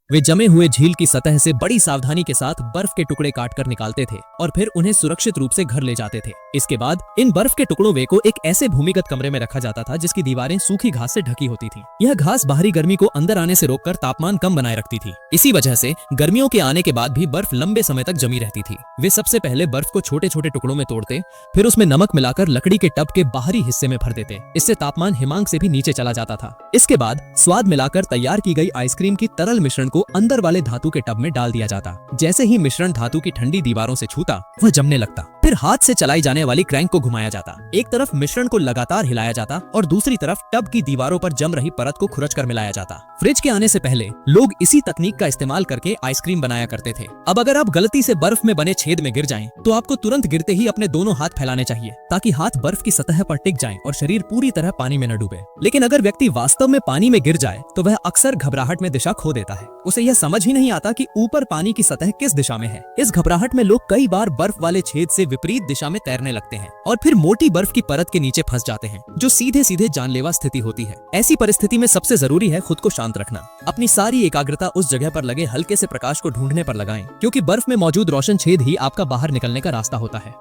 वे जमे हुए झील की सतह से बड़ी सावधानी के साथ बर्फ के टुकड़े काटकर निकालते थे और फिर उन्हें सुरक्षित रूप से घर ले जाते थे। इसके बाद इन बर्फ के टुकड़ों वे को एक ऐसे भूमिगत कमरे में रखा जाता था जिसकी दीवारें सूखी घास से ढकी होती थी। यह घास बाहरी गर्मी को अंदर आने से रोककर तापमान कम बनाए रखती थी। इसी वजह से गर्मियों के आने के बाद भी बर्फ लंबे समय तक जमी रहती थी। वे सबसे पहले बर्फ को छोटे छोटे टुकड़ों में तोड़ते, फिर उसमें नमक मिलाकर लकड़ी के टब के बाहरी हिस्से में भर देते। इससे तापमान हिमांक से भी नीचे चला जाता था। इसके बाद स्वाद मिलाकर तैयार की गई आइसक्रीम की तरल मिश्रण को अंदर वाले धातु के टब में डाल दिया जाता। जैसे ही मिश्रण धातु की ठंडी दीवारों से छूता, वह जमने लगता। फिर हाथ से चलाई जाने वाली क्रैंक को घुमाया जाता। एक तरफ मिश्रण को लगातार हिलाया जाता और दूसरी तरफ टब की दीवारों पर जम रही परत को खुरचकर मिलाया जाता। फ्रिज के आने से पहले लोग इसी तकनीक का इस्तेमाल करके आइसक्रीम बनाया करते थे। अब अगर आप गलती से बर्फ में बने छेद में गिर जाएं, तो आपको तुरंत गिरते ही अपने दोनों हाथ फैलाने चाहिए ताकि हाथ बर्फ की सतह पर टिक जाएं और शरीर पूरी तरह पानी में न डूबे। लेकिन अगर व्यक्ति वास्तव में पानी में गिर जाए तो वह अक्सर घबराहट में दिशा खो देता है। उसे यह समझ ही नहीं आता कि ऊपर पानी की सतह किस दिशा में है। इस घबराहट में लोग कई बार बर्फ वाले छेद से विपरीत दिशा में तैरने लगते हैं और फिर मोटी बर्फ की परत के नीचे फंस जाते हैं, जो सीधे सीधे जानलेवा स्थिति होती है। ऐसी परिस्थिति में सबसे जरूरी है खुद को शांत रखना। अपनी सारी एकाग्रता उस जगह पर लगे हल्के से प्रकाश को ढूंढने पर लगाएं, क्योंकि बर्फ में मौजूद रोशन छेद ही आपका बाहर निकलने का रास्ता होता है।